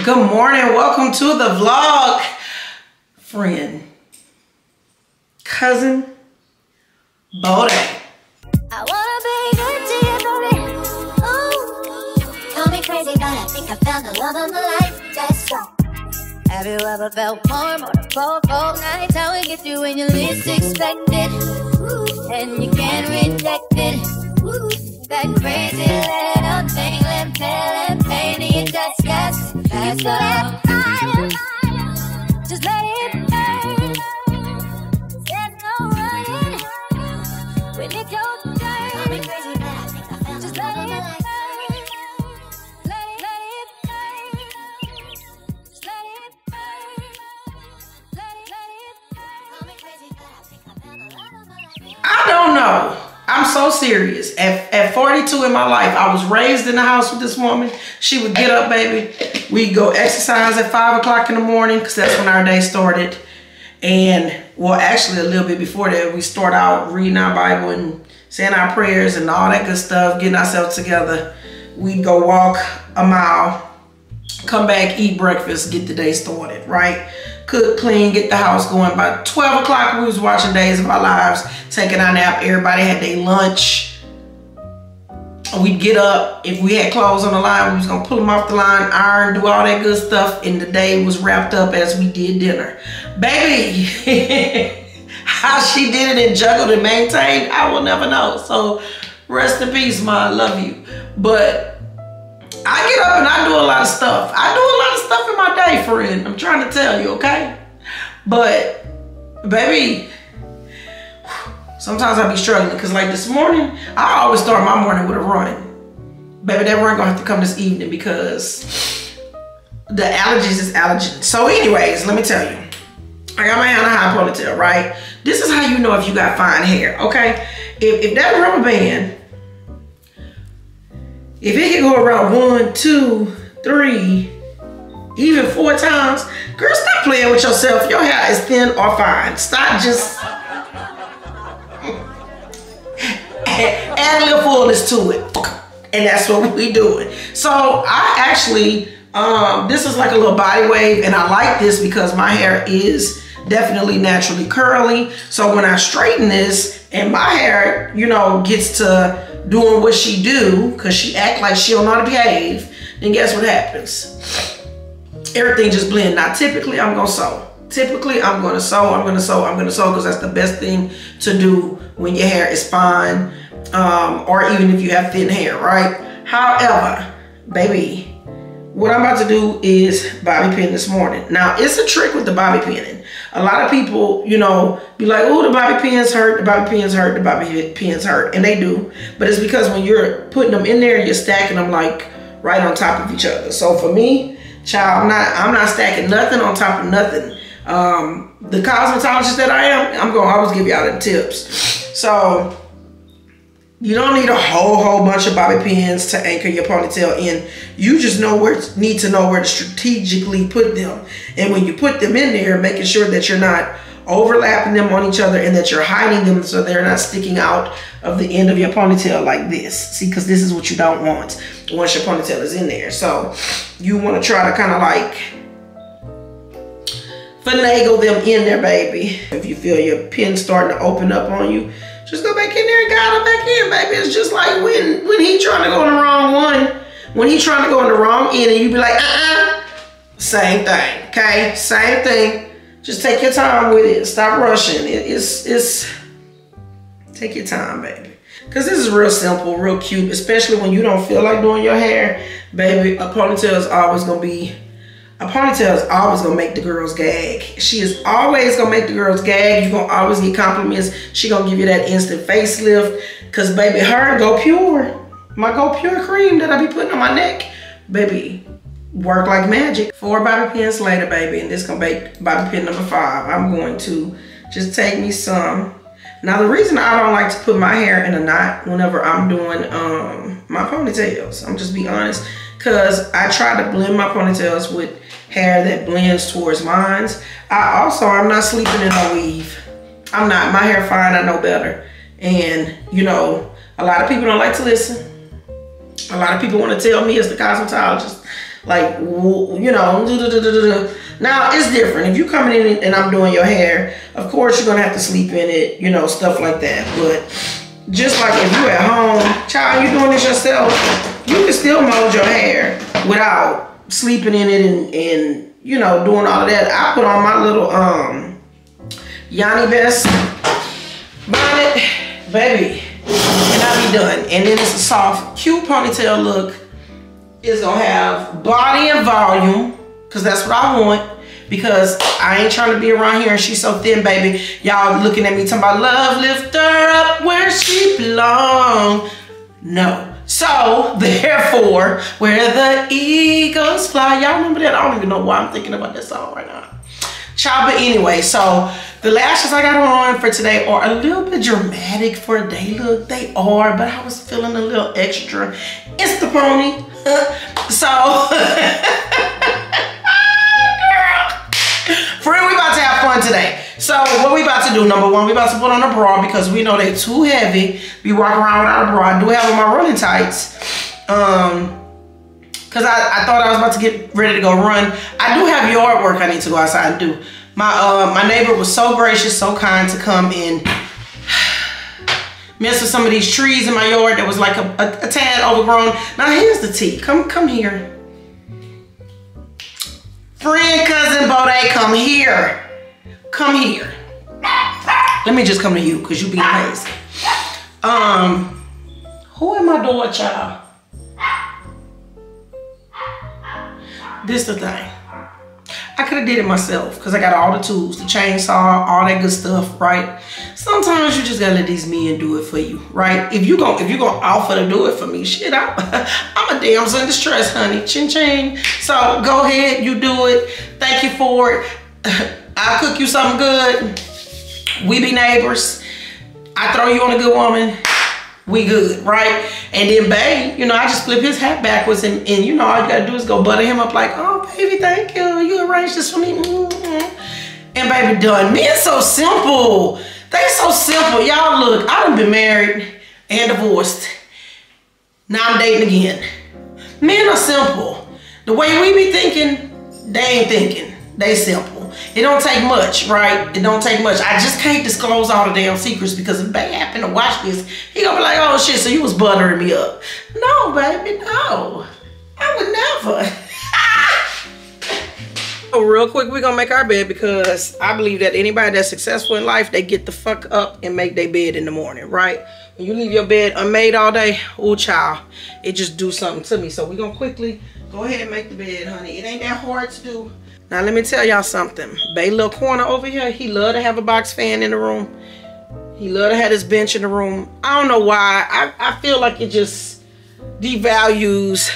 Good morning, welcome to the vlog. Friend, cousin, Beau Raven. I wanna be good to you, baby. Ooh, call me crazy, but I think I found the love of my life. That's right. Have you ever felt warm on a cold, cold night? How we get through when you least expect it, ooh, and you can't reject it. Ooh, that crazy little tingling, feeling pain in your chest, yes, that's the love. Just let it burn. There's no running when it goes down. Call me crazy, but I think I found just let it burn. Let it burn. Just let it burn. Let it burn. Call me crazy, but I think I found the love of my life. I don't know. I'm so serious. At 42 in my life, I was raised in the house with this woman. She would get up, baby. We'd go exercise at 5 o'clock in the morning because that's when our day started. And, well, actually a little bit before that, we start out reading our Bible and saying our prayers and all that good stuff, getting ourselves together. We'd go walk a mile, come back, eat breakfast, get the day started, right? Cook, clean, get the house going. By 12 o'clock, we was watching Days of Our Lives, taking our nap. Everybody had their lunch. We'd get up. If we had clothes on the line, we was gonna pull them off the line, iron, do all that good stuff, and the day was wrapped up as we did dinner. Baby, how she did it and juggled and maintained, I will never know. So rest in peace, Ma, I love you. But I get up and I do a lot of stuff. I do a lot of stuff in my day, friend. I'm trying to tell you, okay? But, baby, sometimes I be struggling because like this morning, I always start my morning with a run. Baby, that run gonna have to come this evening because the allergies is allergen. So anyways, let me tell you. I got my hair in a high ponytail, right? This is how you know if you got fine hair, okay? If that rubber band, if it can go around 1, 2, 3, even 4 times, girl, stop playing with yourself. Your hair is thin or fine. Stop just add a little fullness to it. And that's what we doing. So I actually, this is like a little body wave, and I like this because my hair is definitely naturally curly. So when I straighten this and my hair, you know, gets to doing what she do, because she act like she don't know how to behave, then guess what happens? Everything just blend. Now, typically, I'm gonna sew. Typically, I'm gonna sew, because that's the best thing to do when your hair is fine, or even if you have thin hair, right? However, baby, what I'm about to do is bobby pin this morning. Now, it's a trick with the bobby pinning. A lot of people, you know, be like, oh, the bobby pins hurt, the bobby pins hurt, the bobby pins hurt. And they do. But it's because when you're putting them in there, you're stacking them like right on top of each other. So for me, child, I'm not stacking nothing on top of nothing. The cosmetologist that I am, I'm going to always give y'all the tips. So you don't need a whole bunch of bobby pins to anchor your ponytail in. You just need to know where to strategically put them. And when you put them in there, making sure that you're not overlapping them on each other and that you're hiding them so they're not sticking out of the end of your ponytail like this. See, because this is what you don't want once your ponytail is in there. So you want to try to kind of like finagle them in there, baby. If you feel your pin starting to open up on you, just go back in there and guide them back in, baby. It's just like when he trying to go in the wrong one, when he trying to go in the wrong end and you be like, same thing, okay? Same thing. Just take your time with it. Stop rushing. It's take your time, baby. Because this is real simple, real cute, especially when you don't feel like doing your hair. Baby, a ponytail is always going to make the girls gag. She is always going to make the girls gag. You're going to always get compliments. She going to give you that instant facelift. Because, baby, her Go Pure, my Go Pure cream that I be putting on my neck, baby, work like magic. 4 bobby pins later, baby, and this going to be bobby pin number 5. I'm going to just take me some. Now, the reason I don't like to put my hair in a knot whenever I'm doing my ponytails, I'm just be honest, because I try to blend my ponytails with hair that blends towards mine. I'm not sleeping in no weave. I'm not. My hair fine, I know better. And, you know, a lot of people don't like to listen. A lot of people want to tell me as the cosmetologist like, you know. Now it's different. If you coming in and I'm doing your hair, of course you're gonna have to sleep in it, you know, stuff like that. But just like if you at home, child, you doing this yourself, you can still mold your hair without sleeping in it and you know, doing all of that. I put on my little Yanibest bonnet, baby, and I be done. And then it's a soft, cute ponytail look. It's gonna have body and volume, cause that's what I want. Because I ain't trying to be around here and she's so thin, baby. Y'all looking at me talking about love, lift her up where she belong. No. So, therefore, where the eagles fly. Y'all remember that? I don't even know why I'm thinking about that song right now. Child, but anyway, so the lashes I got on for today are a little bit dramatic for a day look. They are, but I was feeling a little extra. It's the pony. So, friend, we about to have fun today. So what we about to do, number one, we about to put on a bra because we know they too heavy. We walk around without a bra. I do have on my running tights. Cause I thought I was about to get ready to go run. I do have yard work I need to go outside and do. My neighbor was so gracious, so kind to come and mess with some of these trees in my yard that was like a tad overgrown. Now here's the tea. Come here. Friend, cousin, Bodé, come here. Come here. Let me just come to you because you be crazy. Who am I doing, child? This the thing. I could have did it myself because I got all the tools, the chainsaw, all that good stuff, right? Sometimes you just gotta let these men do it for you, right? If you gonna offer to do it for me, shit, I'm a damsel in distress, honey. Ching ching. So go ahead, you do it. Thank you for it. I'll cook you something good. We be neighbors. I throw you on a good woman. We good, right? And then babe, you know, I just flip his hat backwards and you know, all you gotta do is go butter him up like, oh baby, thank you. You arranged this for me. And baby done. Men so simple. They so simple. Y'all look, I done been married and divorced. Now I'm dating again. Men are simple. The way we be thinking, they ain't thinking. They simple. It don't take much, right? It don't take much. I just can't disclose all the damn secrets because if Bae happen to watch this, he gonna be like, oh shit, so you was buttering me up. No, baby, no. I would never. So real quick, we're gonna make our bed because I believe that anybody that's successful in life, they get the fuck up and make their bed in the morning, right? When you leave your bed unmade all day, oh child, it just do something to me. So we're gonna quickly go ahead and make the bed, honey. It ain't that hard to do. Now let me tell y'all something. Bae little corner over here, he love to have a box fan in the room. He love to have his bench in the room. I don't know why. I feel like it just devalues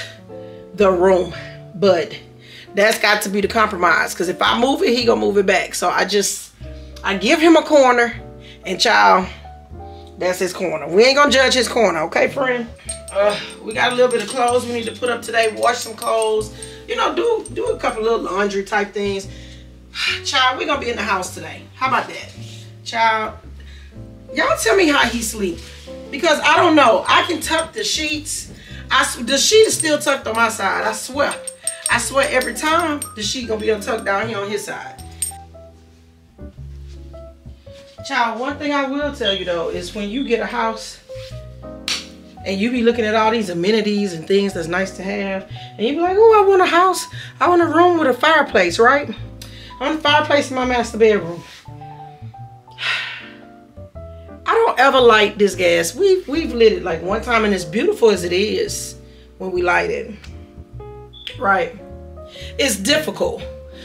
the room. But that's got to be the compromise. Because if I move it, he gonna move it back. So I give him a corner. And child, that's his corner. We ain't gonna judge his corner, okay, friend? We got a little bit of clothes we need to put up today. Wash some clothes. You know, do a couple little laundry type things. Child, we're gonna be in the house today. How about that? Child, y'all tell me how he sleep. Because I don't know. I can tuck the sheets. The sheet is still tucked on my side. I swear. I swear every time the sheet gonna be untucked down here on his side. Child, one thing I will tell you though is when you get a house and you be looking at all these amenities and things that's nice to have, and you be like, oh, I want a house. I want a room with a fireplace, right? I want a fireplace in my master bedroom. I don't ever light this gas. We've lit it like one time, and as beautiful as it is when we light it, right? It's difficult.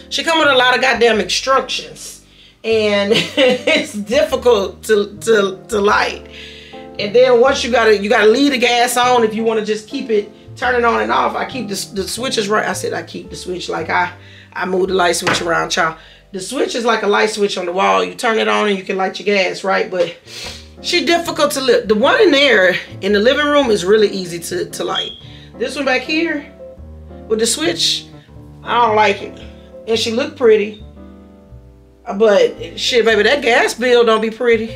She come with a lot of goddamn instructions, and it's difficult to light. And then once you gotta leave the gas on if you want to just keep it turning on and off. I keep the switches right. I said I keep the switch like I move the light switch around, child. The switch is like a light switch on the wall. You turn it on and you can light your gas, right? But she difficult to lit. The one in there in the living room is really easy to light. This one back here with the switch, I don't like it. And she look pretty, but shit, baby, that gas bill don't be pretty.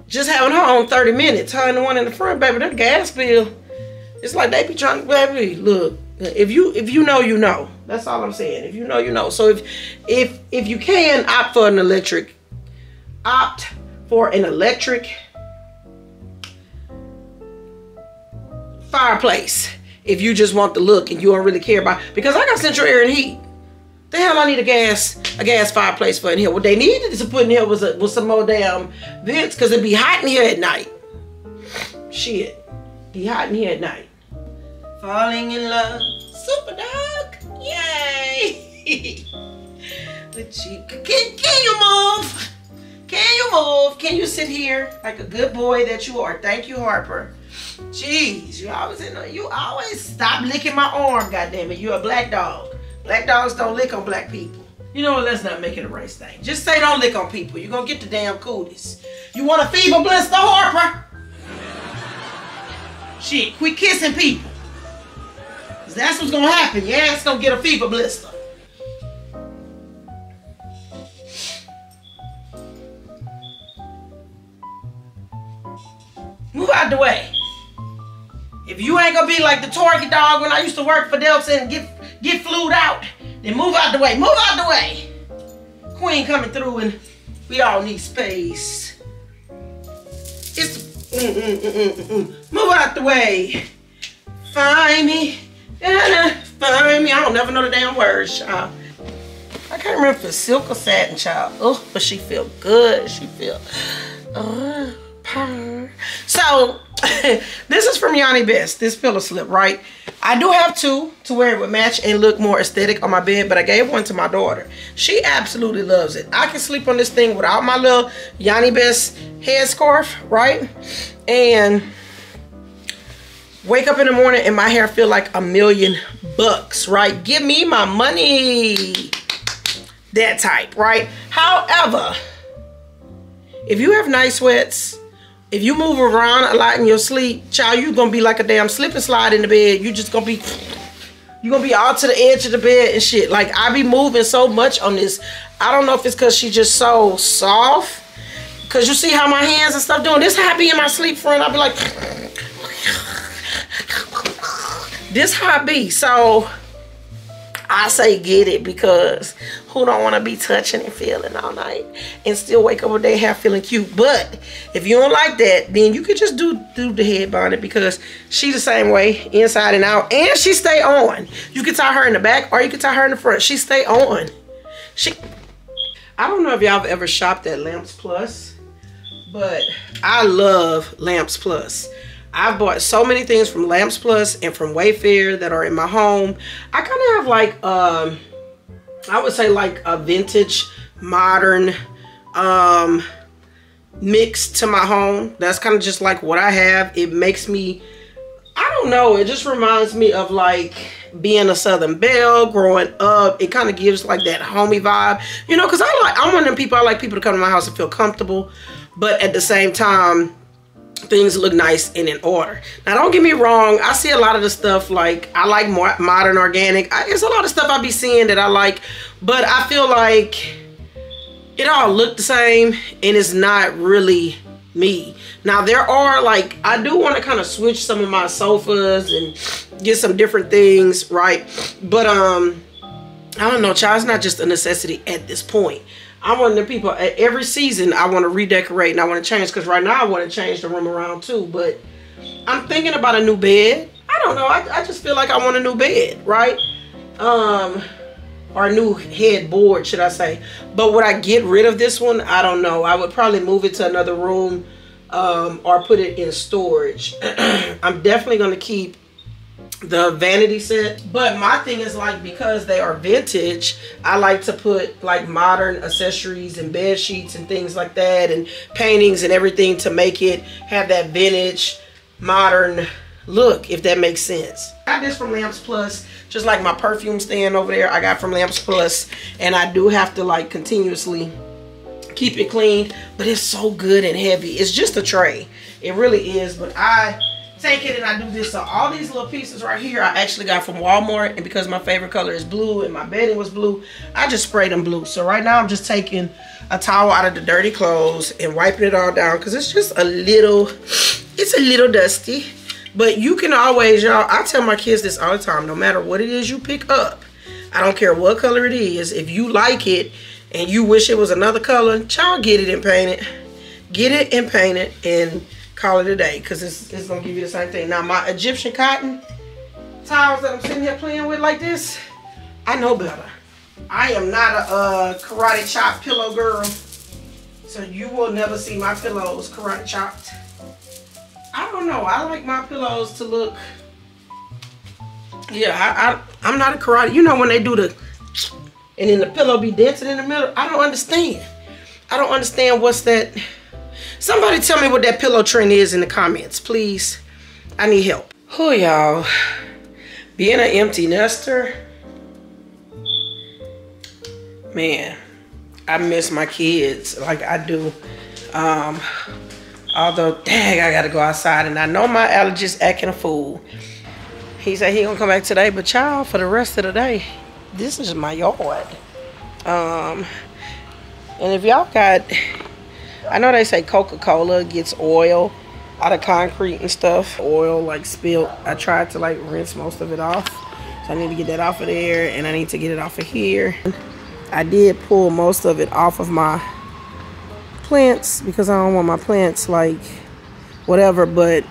Just having her on 30 minutes, her and the one in the front, baby, that gas bill, It's like they be trying to, baby, look, if you know, you know. That's all I'm saying. If you know, you know. So if you can opt for an electric fireplace, if you just want the look and you don't really care about, because I got central air and heat. The hell I need a gas fireplace for in here. What they needed to put in here was some more damn vents, because it'd be hot in here at night. Shit, be hot in here at night. Falling in love, super dog, yay! But can you move? Can you move? Can you sit here like a good boy that you are? Thank you, Harper. Jeez, you always stop licking my arm, goddammit. You're a black dog. Black dogs don't lick on black people. You know what? Let's not make it a race thing. Just say don't lick on people. You're gonna get the damn cooties. You want a fever blister, Harper? Shit, quit kissing people. Cause that's what's gonna happen. Yeah, it's gonna get a fever blister. Move out the way. If you ain't gonna be like the Target dog when I used to work for Delta and get flued out, then move out the way. Move out the way. Queen coming through and we all need space. It's move out the way. Find me. Find me. I don't never know the damn words, child. I can't remember if it's silk or satin, child. Oh, but she feel good. She feel so this is from Yanibest, this pillow slip, right? I do have two to where it would match and look more aesthetic on my bed, but I gave one to my daughter. She absolutely loves it. I can sleep on this thing without my little Yanibest headscarf, right? And wake up in the morning and my hair feel like $1,000,000, right? Give me my money. That type, right? However, if you have night sweats, if you move around a lot in your sleep, child, you're gonna be like a damn slip and slide in the bed. You're gonna be all to the edge of the bed and shit. Like, I be moving so much on this. I don't know if it's because she's just so soft. Cause you see how my hands and stuff doing. This how I be in my sleep, friend. I'll be like, this how I be. So I say get it, because who don't want to be touching and feeling all night and still wake up with their hair feeling cute? But if you don't like that, then you could just do the head bonnet, because she the same way, inside and out, and she stay on. You can tie her in the back or you can tie her in the front. She stay on. I don't know if y'all have ever shopped at Lamps Plus, but I love Lamps Plus. I've bought so many things from Lamps Plus and from Wayfair that are in my home. I kind of have like, I would say like a vintage, modern mix to my home. That's kind of just like what I have. It makes me, I don't know, it just reminds me of like being a Southern Belle growing up. It kind of gives like that homey vibe, you know, because I'm one of them people, I like people to come to my house and feel comfortable, but at the same time, things look nice and in order. Now, don't get me wrong, I see a lot of the stuff, like I like more modern organic. There's a lot of stuff I be seeing that I like, but I feel like it all look the same and it's not really me. Now, there are like, I do want to kind of switch some of my sofas and get some different things, right? But I don't know, child, it's not just a necessity at this point. I'm one of the people, every season I want to redecorate and I want to change, because right now I want to change the room around too. But I'm thinking about a new bed. I don't know, I just feel like I want a new bed, right? Or a new headboard, should I say. But would I get rid of this one? I don't know. I would probably move it to another room or put it in storage. I'm definitely going to keep the vanity set, but my thing is like, because they are vintage, I like to put like modern accessories and bed sheets and things like that, and paintings and everything to make it have that vintage modern look, if that makes sense. I got this from Lamps Plus, just like my perfume stand over there I got from Lamps Plus, and I do have to like continuously keep it clean, but it's so good and heavy. It's just a tray, it really is. But I take it and I do this. So all these little pieces right here I actually got from Walmart, and because my favorite color is blue and my bedding was blue, I just sprayed them blue. So right now I'm just taking a towel out of the dirty clothes and wiping it all down, because it's just a little, it's a little dusty. But you can always, y'all, I tell my kids this all the time, no matter what it is you pick up, I don't care what color it is, if you like it and you wish it was another color, child, get it and paint it. Get it and paint it and call it a day, because it's going to give you the same thing. Now, my Egyptian cotton towels that I'm sitting here playing with like this, I know better. I am not a karate chop pillow girl, so you will never see my pillows karate chopped. I don't know. I like my pillows to look, yeah, I'm not a karate. You know when they do the, and then the pillow be dancing in the middle? I don't understand. I don't understand what's that. Somebody tell me what that pillow trend is in the comments, please. I need help. Oh, y'all. Being an empty nester, man, I miss my kids like I do. Although, dang, I gotta go outside, and I know my allergist acting a fool. He said he gonna come back today, but child, for the rest of the day, this is my yard. And if y'all got, I know they say Coca-Cola gets oil out of concrete and stuff. Oil like spilled. I tried to like rinse most of it off. So I need to get that off of there, and I need to get it off of here. I did pull most of it off of my plants because I don't want my plants like whatever, but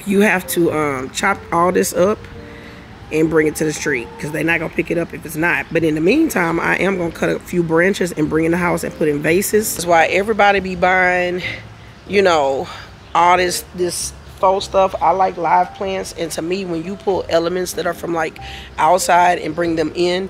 you have to chop all this up and bring it to the street because they're not gonna pick it up if it's not. But in the meantime, I am gonna cut a few branches and bring in the house and put in vases. That's why everybody be buying, you know, all this faux stuff. I like live plants, and to me, when you pull elements that are from like outside and bring them in,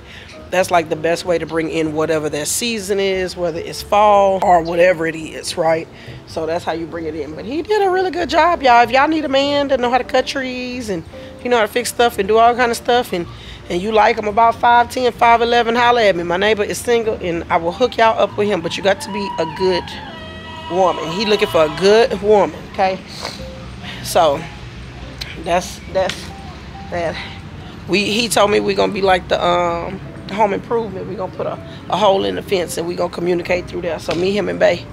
that's like the best way to bring in whatever that season is, whether it's fall or whatever it is, right? So that's how you bring it in. But he did a really good job, y'all. If y'all need a man that know how to cut trees and you know how to fix stuff and do all kind of stuff, and you like him about 5'10", 5'11", holla at me. My neighbor is single, and I will hook y'all up with him, but you got to be a good woman. He looking for a good woman, okay? So that's that. He told me we're gonna be like the home improvement. We're gonna put a hole in the fence and we're gonna communicate through there. So me, him, and Bay,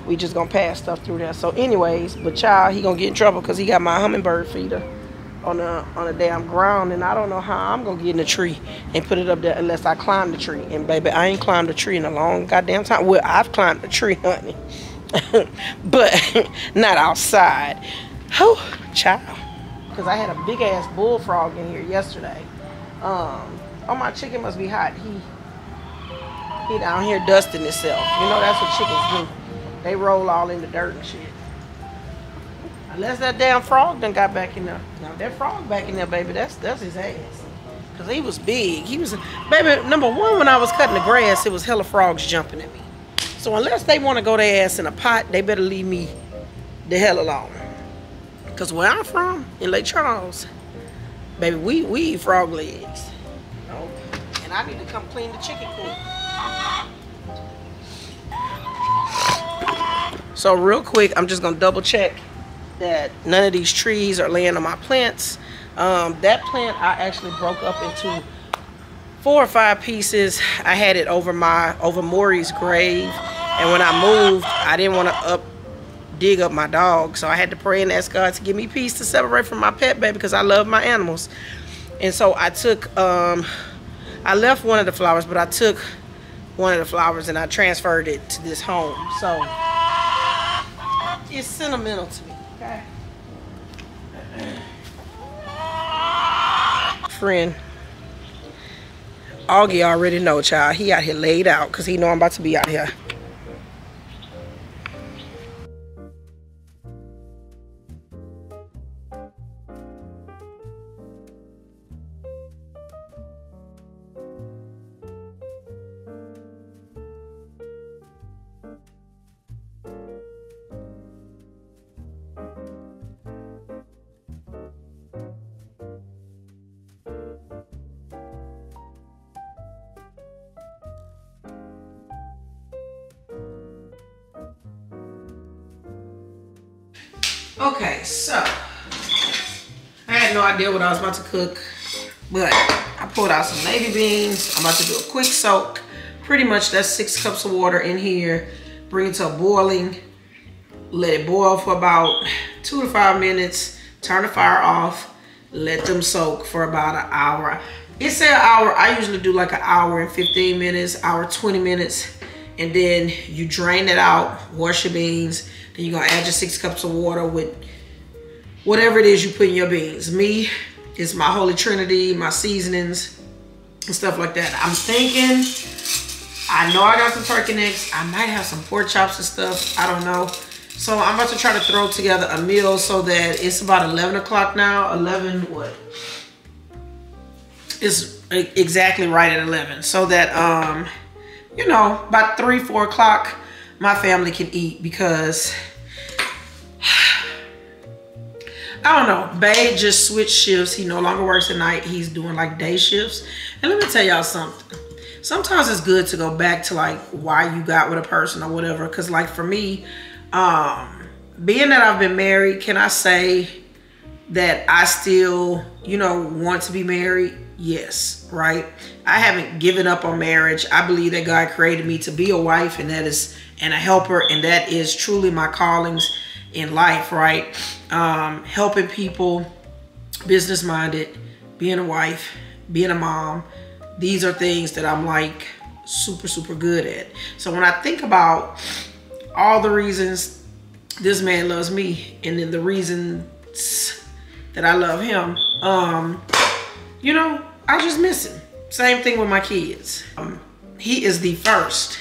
we just gonna pass stuff through there. So anyways, but child, he gonna get in trouble because he got my hummingbird feeder on the damn ground, and I don't know how I'm gonna get in the tree and put it up there unless I climb the tree. And baby, I ain't climbed a tree in a long goddamn time. Well, I've climbed a tree, honey, but not outside. Oh, child, because I had a big ass bullfrog in here yesterday. Oh, my chicken must be hot. He down here dusting himself. You know that's what chickens do. They roll all in the dirt and shit. Unless that damn frog done got back in there. Now that frog back in there, baby, that's his ass. Cause he was big. He was, baby, number one, when I was cutting the grass, it was hella frogs jumping at me. So unless they want to go their ass in a pot, they better leave me the hell alone. Cause where I'm from, in Lake Charles, baby, we eat frog legs. And I need to come clean the chicken coop. So real quick, I'm just gonna double check that none of these trees are laying on my plants. That plant I actually broke up into 4 or 5 pieces. I had it over Maury's grave, and when I moved, I didn't want to dig up my dog, so I had to pray and ask God to give me peace to separate from my pet, baby, because I love my animals. And so I took I left one of the flowers, but I took one of the flowers and I transferred it to this home. So it's sentimental to me, okay? Friend, Augie already know, child. He out here laid out because he know I'm about to be out here. Okay, so I had no idea what I was about to cook, but I pulled out some navy beans. I'm about to do a quick soak. Pretty much that's 6 cups of water in here. Bring it to a boiling. Let it boil for about 2 to 5 minutes. turn the fire off, let them soak for about an hour. It said an hour. I usually do like an hour and 15 minutes, hour 20 minutes. And then you drain it out, wash your beans. Then you're gonna add your 6 cups of water with whatever it is you put in your beans. Me, it's my Holy Trinity, my seasonings, and stuff like that. I'm thinking, I know I got some turkey necks. I might have some pork chops and stuff. I don't know. So I'm about to try to throw together a meal so that it's about 11 o'clock now. 11 what? It's exactly right at 11. So that, you know, about 3, 4 o'clock, my family can eat because, I don't know, Bae just switched shifts. He no longer works at night. He's doing like day shifts. And let me tell y'all something. Sometimes it's good to go back to like why you got with a person or whatever. Cause like for me, being that I've been married, can I say that I still, you know, want to be married? Yes, right? I haven't given up on marriage. I believe that God created me to be a wife and that is, and a helper. And that is truly my callings in life, right? Helping people, business-minded, being a wife, being a mom. These are things that I'm like super, super good at. So when I think about all the reasons this man loves me and then the reasons that I love him, you know, I just miss him. Same thing with my kids. He is the first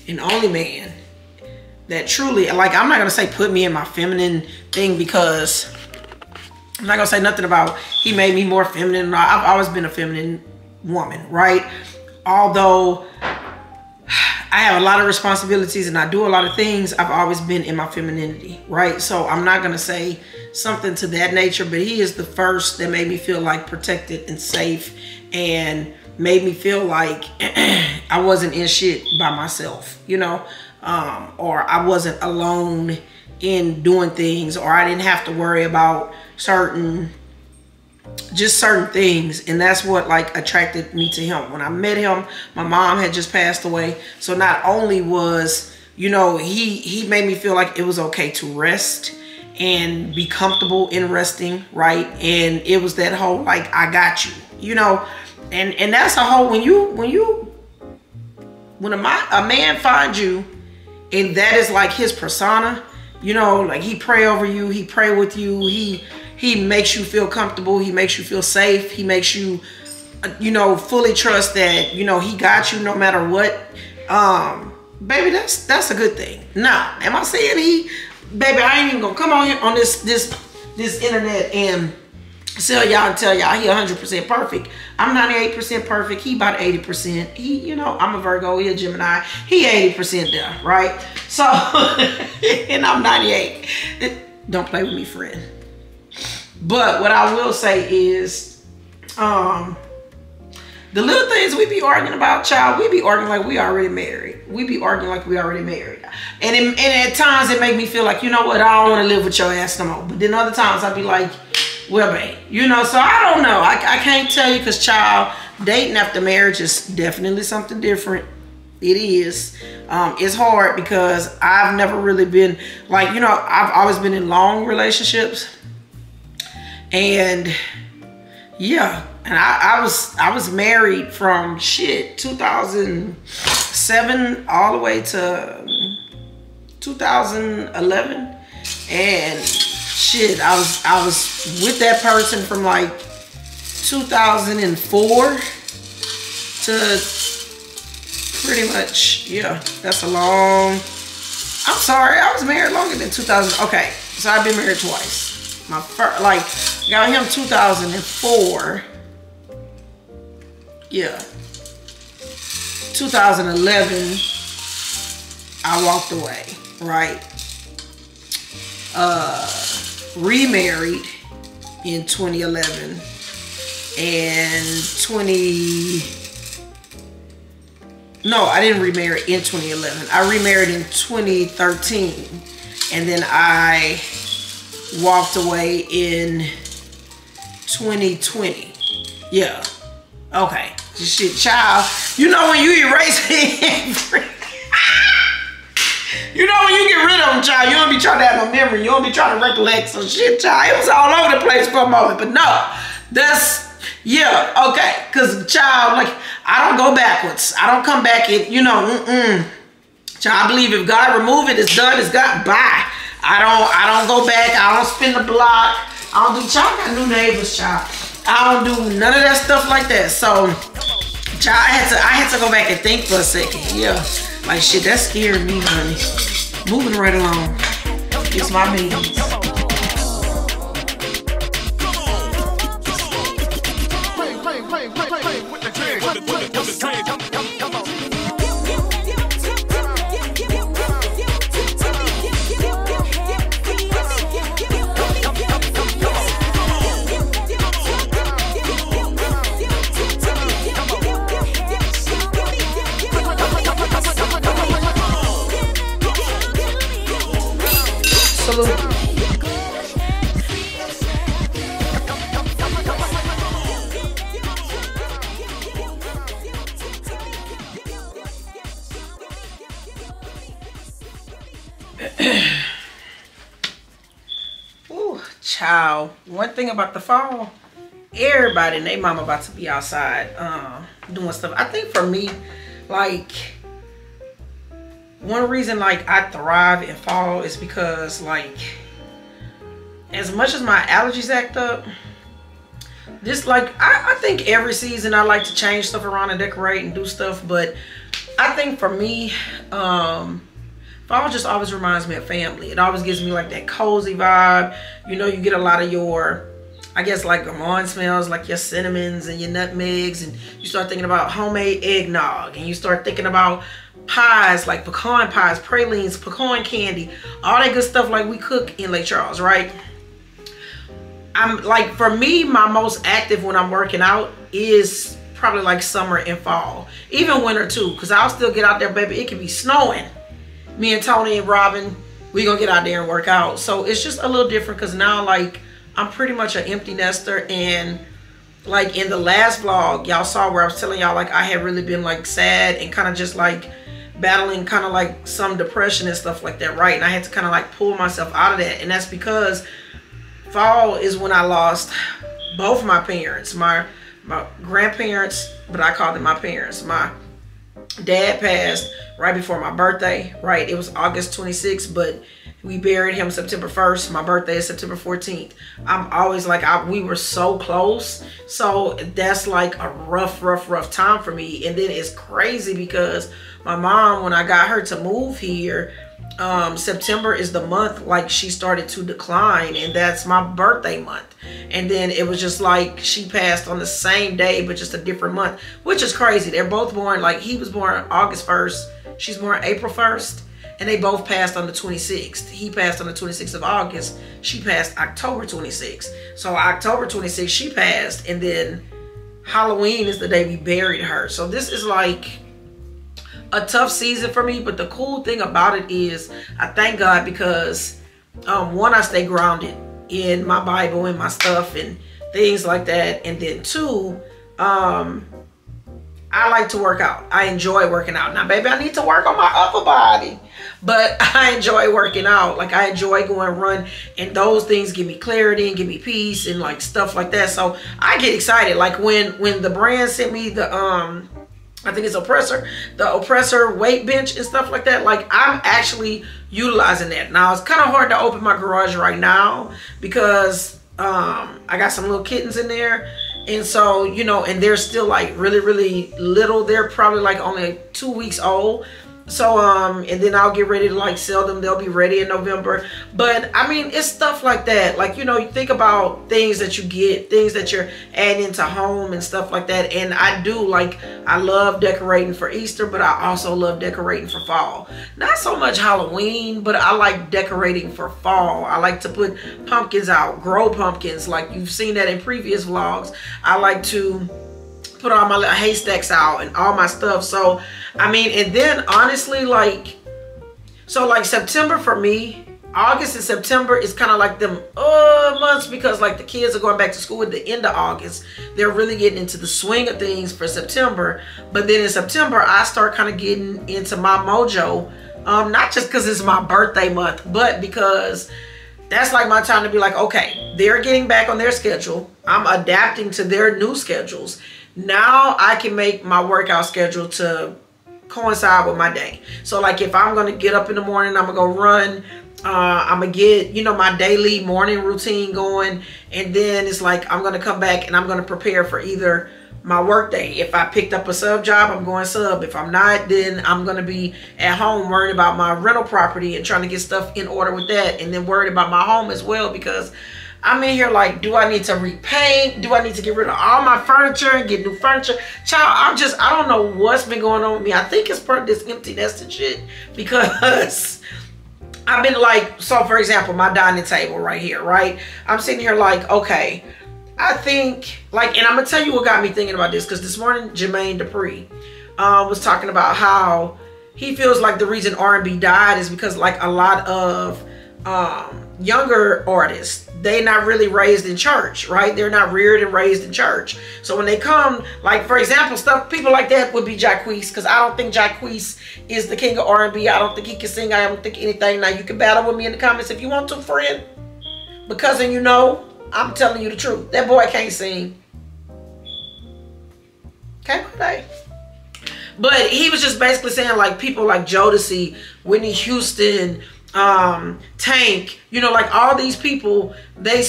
and only man that truly, like, I'm not gonna say put me in my feminine thing because I'm not gonna say nothing about he made me more feminine. I've always been a feminine woman, right? Although I have a lot of responsibilities and I do a lot of things, I've always been in my femininity, right? So I'm not gonna say something to that nature, but he is the first that made me feel like protected and safe and made me feel like I wasn't in shit by myself, you know? Or I wasn't alone in doing things, or I didn't have to worry about certain things. And that's what like attracted me to him. When I met him, my mom had just passed away. So not only was, you know, he made me feel like it was okay to rest and be comfortable in resting, right? And it was that whole like, I got you, you know? And that's a whole, when a man finds you and that is like his persona, you know, like he pray over you, he pray with you, he makes you feel comfortable, he makes you feel safe, he makes you, you know, fully trust that, you know, he got you no matter what. Baby, that's a good thing. Now, am I saying baby, I ain't even gonna come on this internet and sell y'all and tell y'all he 100% perfect. I'm 98% perfect. He about 80%. He, you know, I'm a Virgo, he a Gemini. He 80% there, right? So, and I'm 98. Don't play with me, friend. But what I will say is, the little things we be arguing about, child, we be arguing like we already married. We be arguing like we already married. And at times it make me feel like, you know what, I don't want to live with your ass no more. But then other times I be like, well, babe, you know, so I don't know. I can't tell you because, child, dating after marriage is definitely something different. It is. It's hard because I've never really been, like, you know, I've always been in long relationships. And, yeah. And I was married from, 2007 all the way to 2011. And shit, I was with that person from like 2004 to pretty much, yeah, that's a long, I'm sorry, I was married longer than 2000. Okay, so I've been married twice. My first, like, got him 2004. Yeah. 2011, I walked away, right? Remarried in 2011 and no, I didn't remarry in 2011. I remarried in 2013 and then I walked away in 2020. Yeah. Okay. Shit, child. You know when you erase it. You know when you get rid of them, child, you don't be trying to have no memory. You don't be trying to recollect some shit, child. It was all over the place for a moment, but no, that's, yeah, okay. Cause child, like, I don't go backwards. I don't come back and, you know, Child, I believe if God remove it, it's done, it's got, bye. I don't go back, I don't spin the block. I don't do, child, I got new neighbors, child. I don't do none of that stuff like that. So, child, I had to go back and think for a second. Yeah, like shit, that scared me, honey. Moving right along. It's my meetings. Ooh, child. One thing about the fall, everybody and their mama about to be outside doing stuff. I think for me, like, one reason like I thrive in fall is because, like, as much as my allergies act up, this, like, I think every season I like to change stuff around and decorate and do stuff, but I think for me, fall just always reminds me of family. It always gives me like that cozy vibe. You know, you get a lot of your, I guess, like gourmand smells, like your cinnamons and your nutmegs, and you start thinking about homemade eggnog, and you start thinking about pies, like pecan pies, pralines, pecan candy, all that good stuff like we cook in Lake Charles, right? I'm like, for me, my most active when I'm working out is probably like summer and fall, even winter too, because I'll still get out there, baby. It can be snowing. Me and Tony and Robin, we gonna get out there and work out. So it's just a little different because now, like, I'm pretty much an empty nester. And like in the last vlog, y'all saw where I was telling y'all like I had really been like sad and kind of just like battling kind of like some depression and stuff like that, right? And I had to kind of like pull myself out of that. And that's because fall is when I lost both my parents, my grandparents, but I call them my parents. My dad passed right before my birthday, right? It was August 26th, but we buried him September 1st. My birthday is September 14th. I'm always like, we were so close. So that's like a rough time for me. And then it's crazy because my mom, when I got her to move here, September is the month like she started to decline, and that's my birthday month. And then it was just like she passed on the same day but just a different month, which is crazy. They're both born, like, he was born August 1st, she's born April 1st, and they both passed on the 26th. He passed on the 26th of August, she passed October 26th. So October 26th she passed, and then Halloween is the day we buried her. So this is like a tough season for me, but the cool thing about it is I thank God because one, I stay grounded in my Bible and my stuff and things like that, and then two, I like to work out. I enjoy working out. Now, baby, I need to work on my upper body, but I enjoy working out. Like, I enjoy going run, and those things give me clarity and give me peace and like stuff like that. So I get excited. Like when the brand sent me the I think it's the oppressor weight bench and stuff like that, like, I'm actually utilizing that. Now, it's kind of hard to open my garage right now because I got some little kittens in there. And so, you know, and they're still like really little. They're probably like only 2 weeks old. So, and then I'll get ready to like sell them. They'll be ready in November. But I mean, it's stuff like that. Like, you know, you think about things that you get, things that you're adding into home and stuff like that. And I do, like, I love decorating for Easter, but I also love decorating for fall. Not so much Halloween, but I like decorating for fall. I like to put pumpkins out, grow pumpkins. Like you've seen that in previous vlogs. I like to put all my little haystacks out and all my stuff. So I mean, and then honestly, like, so like September for me, August and September is kind of like them months, because like the kids are going back to school at the end of August. They're really getting into the swing of things for September. But then in September, I start kind of getting into my mojo. Not just because it's my birthday month, but because that's like my time to be like, okay, they're getting back on their schedule. I'm adapting to their new schedules. Now I can make my workout schedule to coincide with my day. So like if I'm going to get up in the morning, I'm going to go run. I'm gonna get, you know, my daily morning routine going, and then it's like I'm gonna come back and I'm gonna prepare for either my work day. If I picked up a sub job, I'm going sub. If I'm not, then I'm gonna be at home worrying about my rental property and trying to get stuff in order with that, and then worried about my home as well, because I'm in here like, do I need to repaint? Do I need to get rid of all my furniture and get new furniture? Child, I don't know what's been going on with me. I think it's part of this empty nesting shit, because I've been like, so for example, my dining table right here, right? I'm sitting here like, okay, I think like, and I'm gonna tell you what got me thinking about this, because this morning Jermaine Dupree was talking about how he feels like the reason R&B died is because like a lot of younger artists, they not really raised in church, right? They're not reared and raised in church. So when they come, like for example, people like that would be Jacquees, because I don't think Jacquees is the king of R&B. I don't think he can sing. I don't think anything. Now you can battle with me in the comments if you want to, friend. Because then you know, I'm telling you the truth. That boy can't sing. Can't play. But he was just basically saying like people like Jodeci, Whitney Houston, Tank, you know, like all these people, they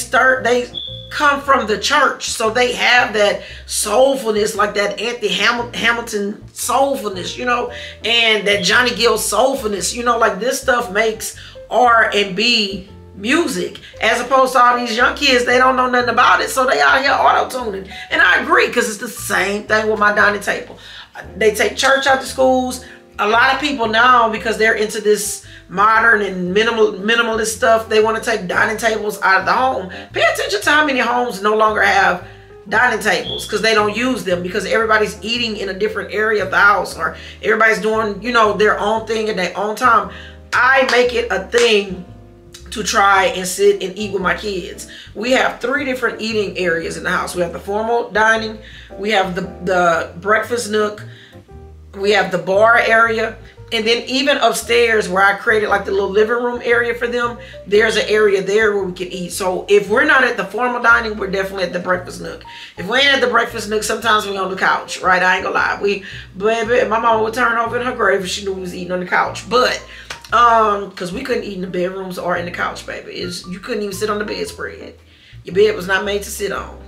come from the church, so they have that soulfulness, like that Anthony Hamilton soulfulness, you know, and that Johnny Gill soulfulness, you know, like this stuff makes R&B music, as opposed to all these young kids, they don't know nothing about it, so they out here auto-tuning. And I agree, because it's the same thing with my dining table. They take church out to schools. A lot of people now, because they're into this modern and minimalist stuff, they want to take dining tables out of the home. Pay attention to how many homes no longer have dining tables, because they don't use them, because everybody's eating in a different area of the house, or everybody's doing, you know, their own thing at their own time. I make it a thing to try and sit and eat with my kids. We have 3 different eating areas in the house. We have the formal dining, we have the breakfast nook, we have the bar area, and then even upstairs where I created like the little living room area for them, there's an area there where we can eat. So if we're not at the formal dining, we're definitely at the breakfast nook. If we ain't at the breakfast nook, sometimes we're on the couch, right? I ain't gonna lie. Baby, my mama would turn over in her grave if she knew we was eating on the couch. But because we couldn't eat in the bedrooms or in the couch, baby. You couldn't even sit on the bedspread. Your bed was not made to sit on.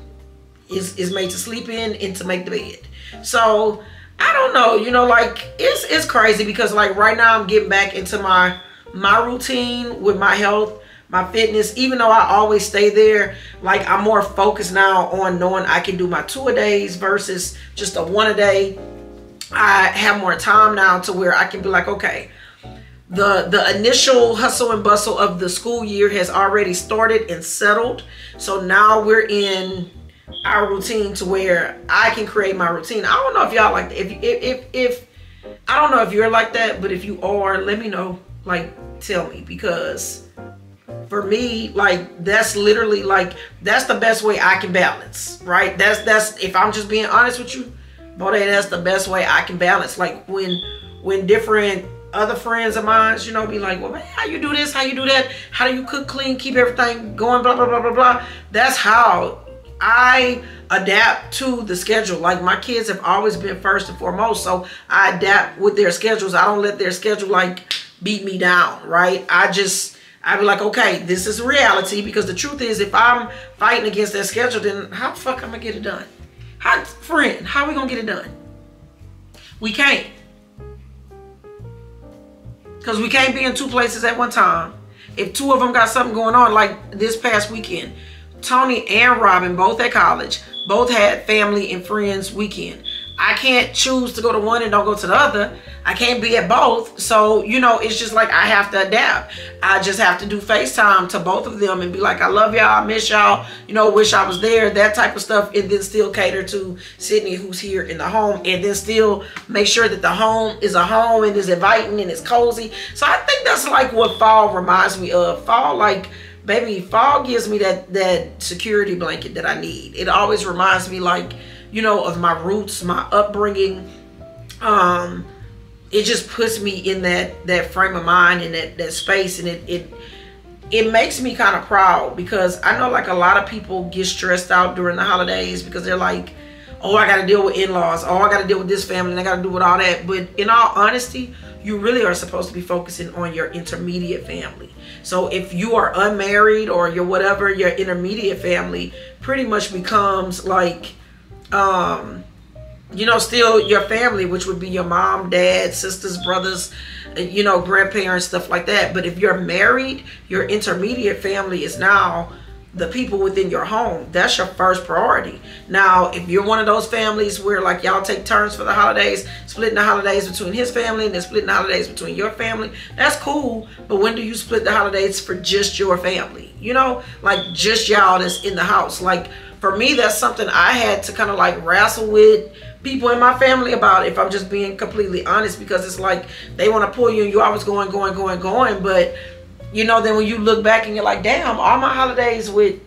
It's made to sleep in and to make the bed. So I don't know, you know, like it's crazy, because like right now I'm getting back into my routine with my health, my fitness. Even though I always stay there, like I'm more focused now on knowing I can do my 2-a-days versus just a 1-a-day. I have more time now to where I can be like, okay, the initial hustle and bustle of the school year has already started and settled. So now we're in our routine to where I can create my routine. I don't know if y'all like that. If I don't know if you're like that, but if you are, let me know. Like, tell me, because for me, like that's literally like that's the best way I can balance, right? That's if I'm just being honest with you, boy, that's the best way I can balance. Like when different other friends of mine, you know, be like, well, man, how you do this, how you do that, how do you cook clean, keep everything going, blah blah blah blah blah. That's how I adapt to the schedule. Like my kids have always been first and foremost, so I adapt with their schedules. I don't let their schedule like beat me down, right? I be like, okay, this is reality, because the truth is, if I'm fighting against that schedule, then how the fuck I'm gonna get it done? How we gonna get it done? We can't, because we can't be in 2 places at one time. If 2 of them got something going on, like this past weekend, Tony and Robin, both at college, both had family and friends weekend. I can't choose to go to one and don't go to the other. I can't be at both. So, you know, it's just like I have to adapt. I just have to do FaceTime to both of them and be like, I love y'all, I miss y'all, you know, wish I was there, that type of stuff. And then still cater to Sydney, who's here in the home, and then still make sure that the home is a home and is inviting and is cozy. So I think that's like what fall reminds me of. Fall, like, baby, fall gives me that security blanket that I need. It always reminds me, like, you know, of my roots, my upbringing. It just puts me in that frame of mind and that space, and it makes me kind of proud, because I know like a lot of people get stressed out during the holidays because they're like, oh, I got to deal with in-laws, oh, I got to deal with this family, and I got to deal with all that. But in all honesty, you really are supposed to be focusing on your intermediate family. So if you are unmarried or you're whatever, your intermediate family pretty much becomes like, you know, still your family, which would be your mom, dad, sisters, brothers, you know, grandparents, stuff like that. But if you're married, your intermediate family is now the people within your home. That's your first priority. Now, if you're one of those families where like y'all take turns for the holidays, splitting the holidays between his family and then splitting the holidays between your family, that's cool. But when do you split the holidays for just your family? You know, like just y'all that's in the house. Like for me, that's something I had to kind of like wrestle with people in my family about, if I'm just being completely honest, because it's like they want to pull you and you always going. But you know, then when you look back and you're like, damn, all my holidays with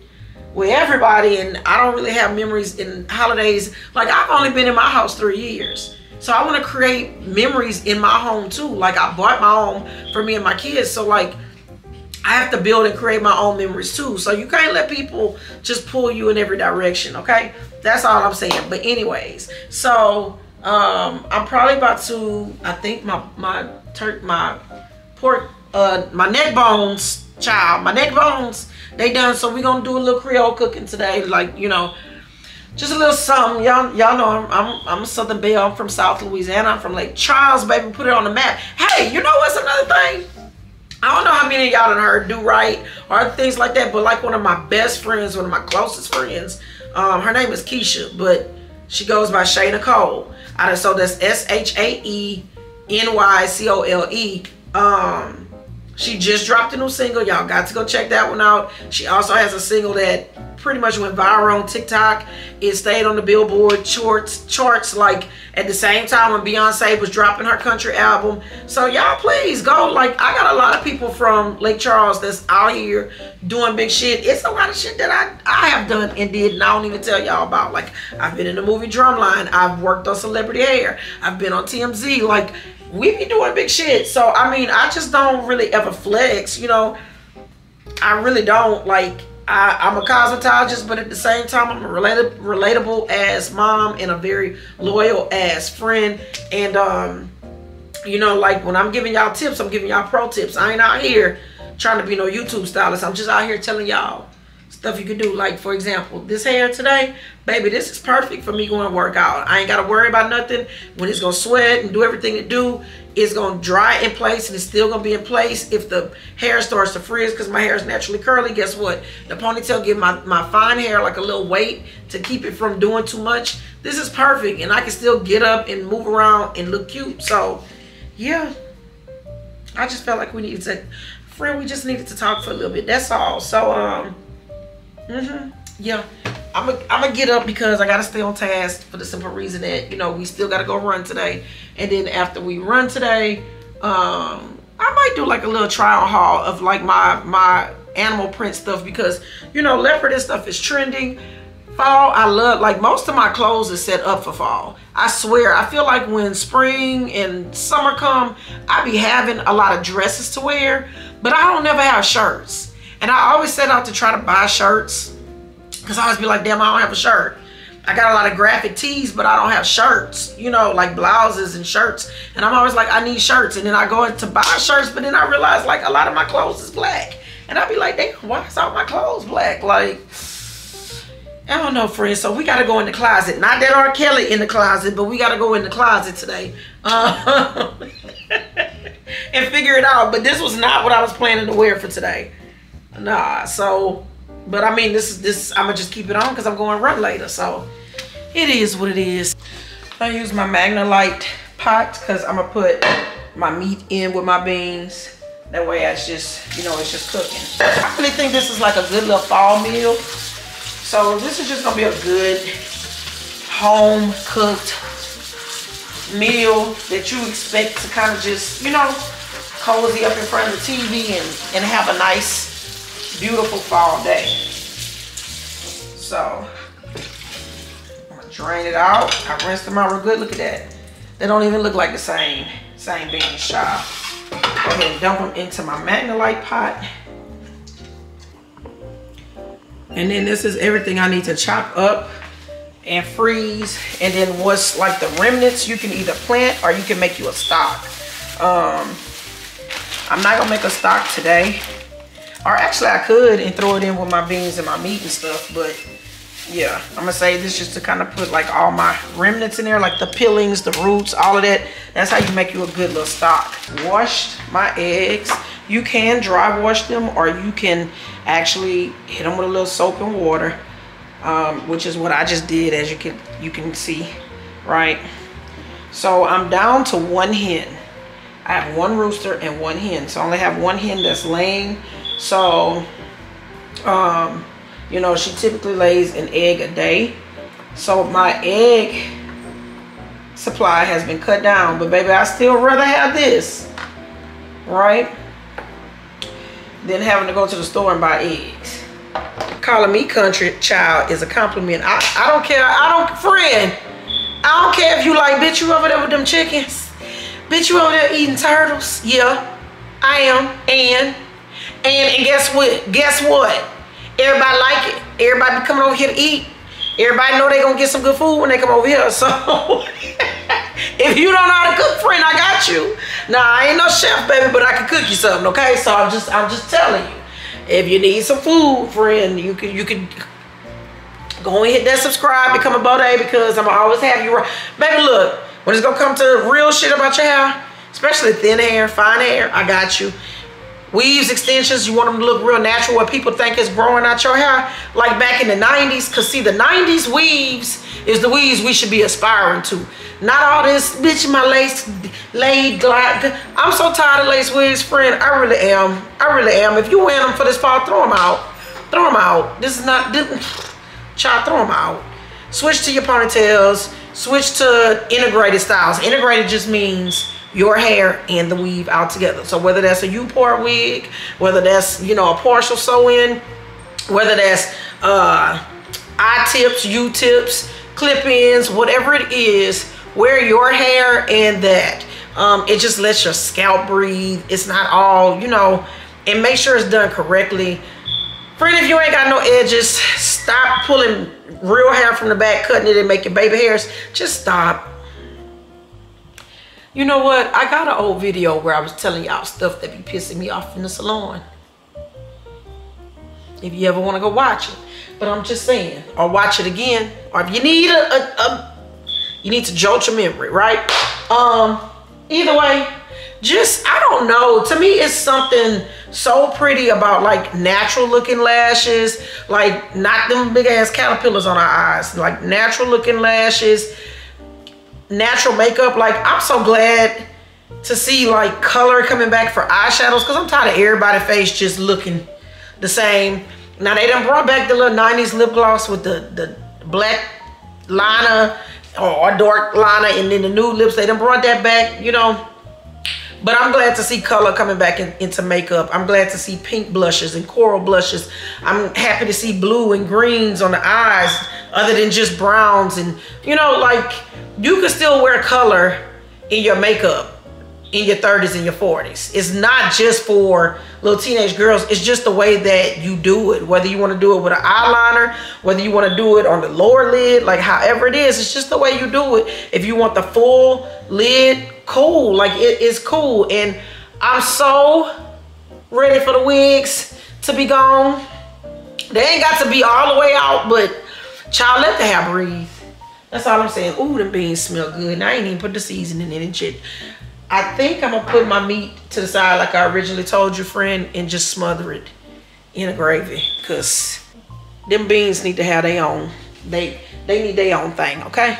everybody, and I don't really have memories in holidays. Like I've only been in my house 3 years. So I want to create memories in my home too. Like I bought my home for me and my kids. So like I have to build and create my own memories too. So you can't let people just pull you in every direction, okay? That's all I'm saying. But anyways, so I'm probably about to, I think my pork, my neck bones, child, my neck bones, they done. So we're gonna do a little Creole cooking today, like, you know, just a little something. Y'all know I'm a Southern Belle. I'm from South Louisiana. I'm from Lake Charles, baby. Put it on the map. Hey, you know what's another thing? I don't know how many of y'all done heard do right or things like that, but like one of my best friends, one of my closest friends, her name is Keisha, but she goes by Shay Nicole. So that's SHAENYCOLE. She just dropped a new single. Y'all got to go check that one out. She also has a single that pretty much went viral on TikTok. It stayed on the Billboard charts like at the same time when Beyonce was dropping her country album. So y'all please go. Like I got a lot of people from Lake Charles that's out here doing big shit. It's a lot of shit that I have done and did, and I don't even tell y'all about. Like I've been in the movie Drumline. I've worked on Celebrity Hair. I've been on TMZ. Like we be doing big shit. So I mean, I just don't really ever flex, you know. I really don't. Like I'm a cosmetologist, but at the same time I'm a relatable ass mom and a very loyal ass friend. And you know, like when I'm giving y'all tips, I'm giving y'all pro tips. I ain't out here trying to be no YouTube stylist. I'm just out here telling y'all stuff you can do. Like for example, this hair today, baby, this is perfect for me going to work out. I ain't got to worry about nothing. When it's going to sweat and do everything it do, it's going to dry in place, and it's still going to be in place. If the hair starts to frizz, because my hair is naturally curly, guess what? The ponytail give my fine hair like a little weight to keep it from doing too much. This is perfect, and I can still get up and move around and look cute. So yeah, I just felt like we needed to, friend, we just needed to talk for a little bit. That's all. So yeah, I'm gonna get up because I gotta stay on task for the simple reason that, you know, we still gotta go run today. And then after we run today, I might do like a little trial haul of like my animal print stuff, because, you know, leopard and stuff is trending. Fall, I love, like most of my clothes is set up for fall. I swear, I feel like when spring and summer come, I be having a lot of dresses to wear, but I don't never have shirts. And I always set out to try to buy shirts, because I always be like, damn, I don't have a shirt. I got a lot of graphic tees, but I don't have shirts, you know, like blouses and shirts. And I'm always like, I need shirts. And then I go in to buy shirts, but then I realize like a lot of my clothes is black. And I be like, damn, why is all my clothes black? Like, I don't know, friends. So we got to go in the closet. Not that R. Kelly in the closet, but we got to go in the closet today. And figure it out. But this was not what I was planning to wear for today. Nah, so, but I mean, this I'm gonna just keep it on because I'm going to run later. So it is what it is. I use my Magnalite pot because I'm gonna put my meat in with my beans. That way it's just, you know, it's just cooking. I really think this is like a good little fall meal. So this is just gonna be a good home cooked meal that you expect to kind of just, you know, cozy up in front of the TV and have a nice, beautiful fall day. So I'm gonna drain it out. I rinsed them out real good. Look at that. They don't even look like the same beans, child. Go ahead and dump them into my Magnalite pot. And then this is everything I need to chop up and freeze. And then what's like the remnants, you can either plant or you can make you a stock. I'm not gonna make a stock today. Or actually I could and throw it in with my beans and my meat and stuff, but yeah, I'm gonna say this just to kind of put like all my remnants in there, like the peelings, the roots, all of that. That's how you make you a good little stock. Washed my eggs. You can dry wash them or you can actually hit them with a little soap and water, which is what I just did, as you can see, right? So I'm down to 1 hen. I have 1 rooster and 1 hen. So I only have 1 hen that's laying. So, you know, she typically lays an egg a day. So my egg supply has been cut down, but baby, I still rather have this, right, than having to go to the store and buy eggs. Calling me country child is a compliment. I don't care. Friend, I don't care if you like, bitch, you over there with them chickens. Bitch, you over there eating turtles. Yeah, I am. And guess what? Guess what? Everybody like it. Everybody be coming over here to eat. Everybody know they gonna get some good food when they come over here. So if you don't know how to cook, friend, I got you. Nah, I ain't no chef, baby, but I can cook you something, okay? So I'm just telling you. If you need some food, friend, you could go and hit that subscribe, become a Beau Raven, because I'm gonna always have you right. Baby, look, when it's gonna come to real shit about your hair, especially thin hair, fine hair, I got you. Weaves, extensions, you want them to look real natural, where people think it's growing out your hair, like back in the 90s. Because see, the 90s weaves is the weaves we should be aspiring to. Not all this, bitch, my lace laid glide. I'm so tired of lace wigs, friend. I really am. I really am. If you wear them for this fall, throw them out. Throw them out. This is not, child, throw them out. Switch to your ponytails. Switch to integrated styles. Integrated just means your hair and the weave out together. So whether that's a U-part wig, whether that's, you know, a partial sew-in, whether that's I-tips, U-tips, clip-ins, whatever it is, wear your hair and that. It just lets your scalp breathe. It's not all, you know, and make sure it's done correctly. Friend, if you ain't got no edges, stop pulling real hair from the back, cutting it and making baby hairs. Just stop. You know what? I got an old video where I was telling y'all stuff that be pissing me off in the salon. If you ever want to go watch it. But I'm just saying, or watch it again. Or if you need you need to jolt your memory, right? Either way, just, I don't know. To me, it's something so pretty about like natural looking lashes. Like not them big ass caterpillars on our eyes. Like natural looking lashes. Natural makeup. Like, I'm so glad to see like color coming back for eyeshadows, because I'm tired of everybody's face just looking the same. Now they done brought back the little 90s lip gloss with the black liner or dark liner, and then the nude lips, they done brought that back, you know. But I'm glad to see color coming back into makeup. I'm glad to see pink blushes and coral blushes. I'm happy to see blue and greens on the eyes other than just browns. And, you know, like, you can still wear color in your makeup in your 30s and your 40s. It's not just for little teenage girls. It's just the way that you do it. Whether you want to do it with an eyeliner, whether you want to do it on the lower lid, like however it is, it's just the way you do it. If you want the full lid, cool. Like, it is cool. And I'm so ready for the wigs to be gone. They ain't got to be all the way out, but child, let the hair breathe. That's all I'm saying. Ooh, them beans smell good. And I ain't even put the seasoning in and shit. I think I'm gonna put my meat to the side like I originally told you, friend, and just smother it in a gravy, because them beans need to have their own. They need their own thing, okay?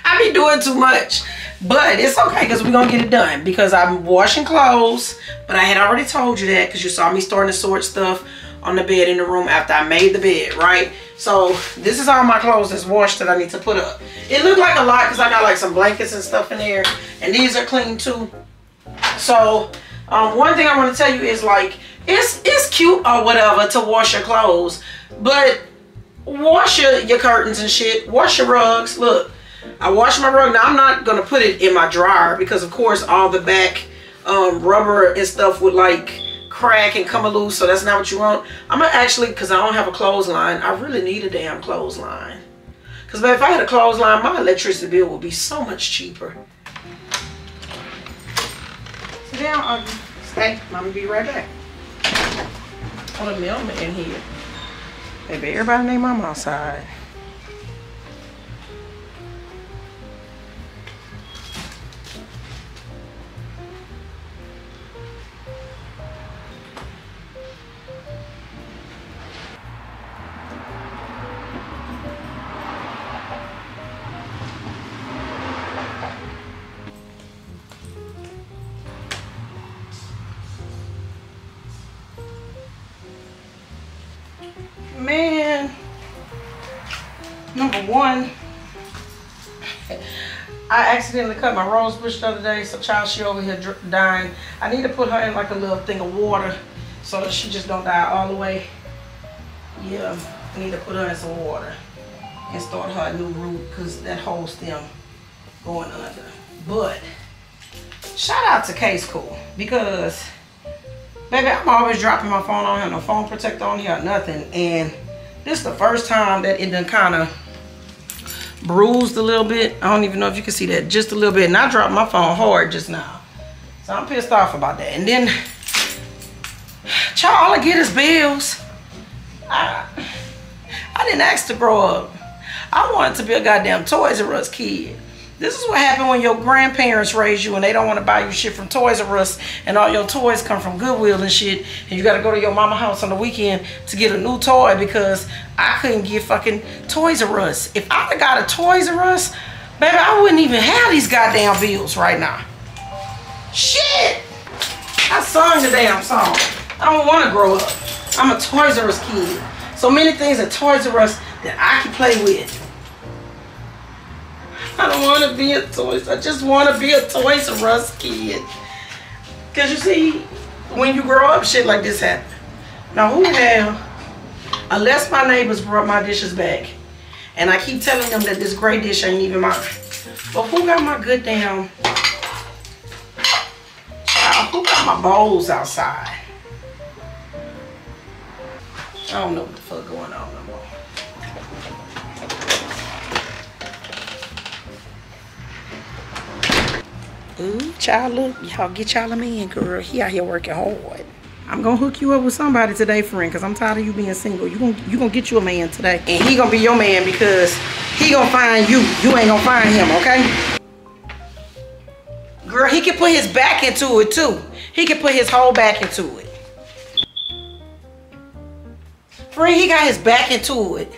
I be doing too much. But it's okay because we're going to get it done. Because I'm washing clothes. But I had already told you that because you saw me starting to sort stuff on the bed in the room after I made the bed, right? So this is all my clothes that's washed that I need to put up. It looked like a lot because I got like some blankets and stuff in there. And these are clean too. So one thing I want to tell you is like, it's cute or whatever to wash your clothes. But wash your curtains and shit. Wash your rugs. Look. I washed my rug. Now, I'm not going to put it in my dryer because, of course, all the back rubber and stuff would, like, crack and come loose. So that's not what you want. I'm going to actually, because I don't have a clothesline, I really need a damn clothesline. Because, if I had a clothesline, my electricity bill would be so much cheaper. Sit down, Augie. Stay. I'm going to be right back. Oh, the mailman here. Baby, everybody named Mama outside. Man, number one, I accidentally cut my rose bush the other day. So child, she over here dying. I need to put her in like a little thing of water so that she just don't die all the way. Yeah, I need to put her in some water and start her a new root because that whole stem going under. But shout out to Case Cool because baby, I'm always dropping my phone on here, no phone protector on here, nothing. And this is the first time that it done kind of bruised a little bit. I don't even know if you can see that, just a little bit. And I dropped my phone hard just now. So I'm pissed off about that. And then, child, all I get is bills. I didn't ask to grow up. I wanted to be a goddamn Toys R Us kid. This is what happened when your grandparents raise you and they don't want to buy you shit from Toys R Us and all your toys come from Goodwill and shit and you got to go to your mama's house on the weekend to get a new toy because I couldn't get fucking Toys R Us. If I would got a Toys R Us, baby, I wouldn't even have these goddamn bills right now. Shit! I sung the damn song. I don't want to grow up. I'm a Toys R Us kid. So many things at Toys R Us that I can play with. I don't want to be a Toys. I just want to be a Toys R Us kid. Because you see, when you grow up, shit like this happen. Now who the hell, unless my neighbors brought my dishes back, and I keep telling them that this gray dish ain't even mine. But who got my good damn, who got my bowls outside? I don't know what the fuck going on no more. Ooh, child, look, y'all get y'all a man, girl. He out here working hard. I'm gonna hook you up with somebody today, friend, because I'm tired of you being single. You gonna get you a man today. And he gonna be your man because he gonna find you. You ain't gonna find him, okay? Girl, he can put his back into it too. He can put his whole back into it. Friend, he got his back into it.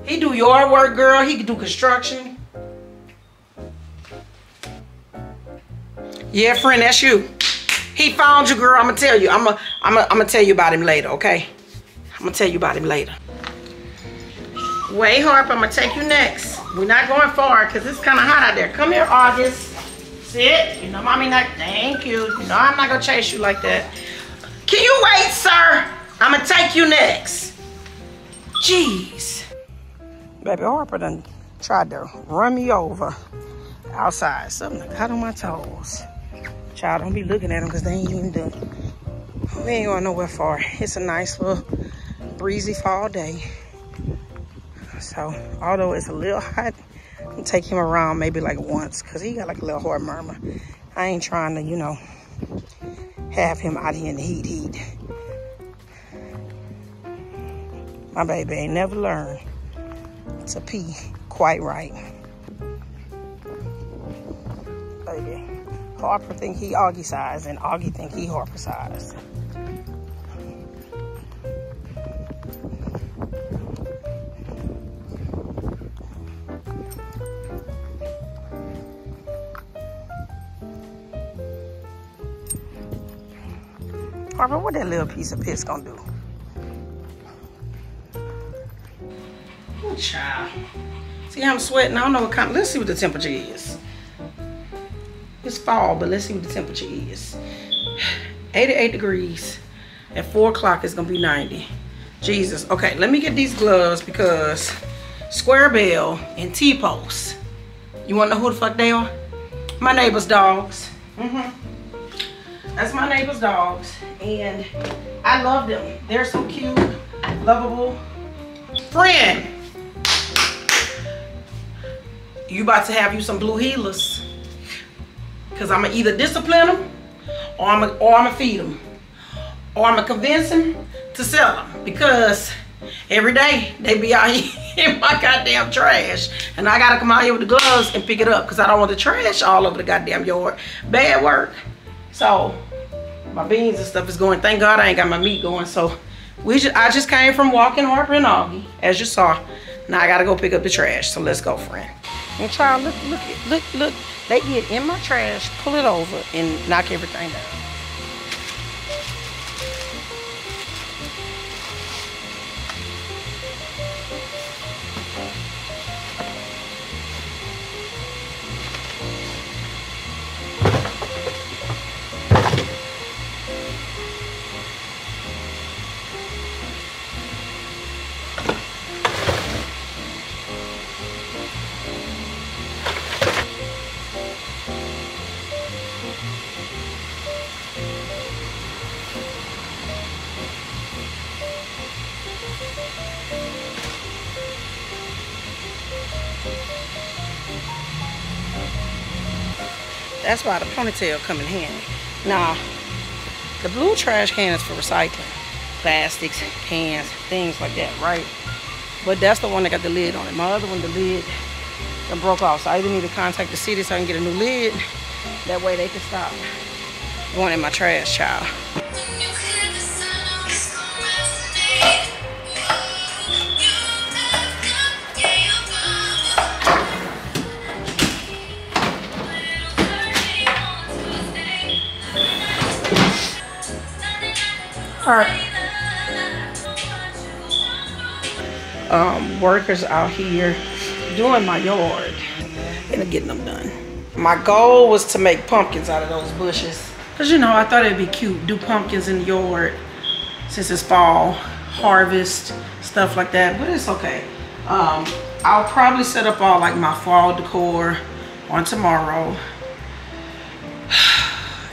He do yard work, girl. He can do construction. Yeah, friend, that's you. He found you, girl. I'm gonna tell you. I'm gonna tell you about him later, okay? I'm gonna tell you about him later. Wait, Harp, I'm gonna take you next. We're not going far because it's kind of hot out there. Come here, August. Sit. You know, mommy not. Thank you. You know, I'm not gonna chase you like that. Can you wait, sir? I'm gonna take you next. Jeez. Baby, Harper done tried to run me over outside. Something got on my toes. Child, don't be looking at them because they ain't even done. We ain't going nowhere far. It's a nice little breezy fall day. So, although it's a little hot, I'm gonna take him around maybe like once because he got like a little heart murmur. I ain't trying to, you know, have him out here in the heat. My baby ain't never learned to pee quite right. Baby, Harper think he Augie size and Augie think he Harper size. Harper, what that little piece of piss gonna do? Oh, child. See how I'm sweating? I don't know what kind. Let's see what the temperature is. It's fall, but let's see what the temperature is. 88 degrees. At 4 o'clock, it's gonna be 90. Jesus. Okay, let me get these gloves because Square Bell and T-Post. You wanna know who the fuck they are? My neighbor's dogs. That's my neighbor's dogs. And I love them. They're so cute, lovable. Friend, you about to have you some blue heelers. Cause I'ma either discipline them or I'ma feed them. Or I'ma convince them to sell them. Because every day they be out here in my goddamn trash. And I gotta come out here with the gloves and pick it up. Cause I don't want the trash all over the goddamn yard. Bad work. So my beans and stuff is going. Thank God I ain't got my meat going. So I just came from walking Harper and Augie, as you saw. Now I gotta go pick up the trash. So let's go, friend. And child, look. They get in my trash, pull it over, and knock everything down. That's why the ponytail come in handy. Now, the blue trash can is for recycling. Plastics, cans, things like that, right? But that's the one that got the lid on it. My other one, the lid done broke off. So I either need to contact the city so I can get a new lid. That way they can stop going in my trash, child. Workers out here doing my yard and getting them done. My goal was to make pumpkins out of those bushes. Cause you know, I thought it'd be cute, do pumpkins in the yard since it's fall, harvest, stuff like that, but it's okay. I'll probably set up all like my fall decor on tomorrow.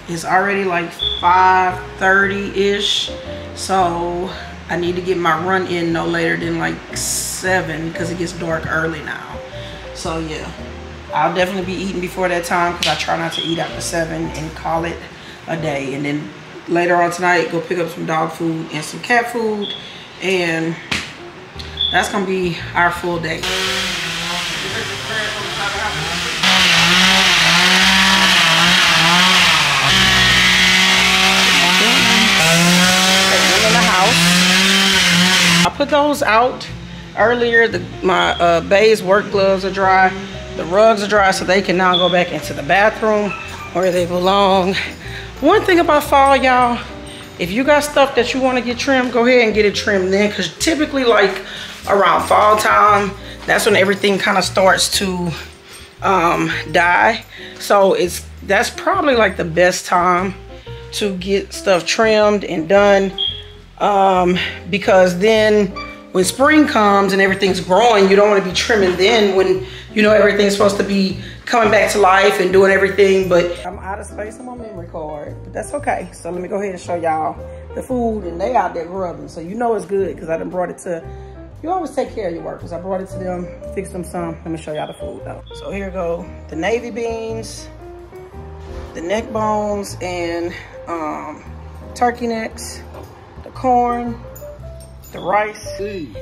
It's already like 5:30-ish, so I need to get my run in no later than like 7 because it gets dark early now. So yeah, I'll definitely be eating before that time because I try not to eat after 7 and call it a day. And then later on tonight, go pick up some dog food and some cat food, and that's gonna be our full day. In the house, I put those out earlier. My Bay's work gloves are dry, the rugs are dry, so they can now go back into the bathroom where they belong. One thing about fall, y'all, if you got stuff that you want to get trimmed, go ahead and get it trimmed then, because typically like around fall time, that's when everything kind of starts to die. So that's probably like the best time to get stuff trimmed and done, because then when spring comes and everything's growing, you don't want to be trimming then when you know everything's supposed to be coming back to life and doing everything. But I'm out of space on my memory card, but that's okay. So let me go ahead and show y'all the food, and they out there grubbing, so you know it's good because I done brought it to, you always take care of your workers. I brought it to them, fixed them some. Let me show y'all the food though. So here go the navy beans, the neck bones, and turkey necks, the corn, the rice. See.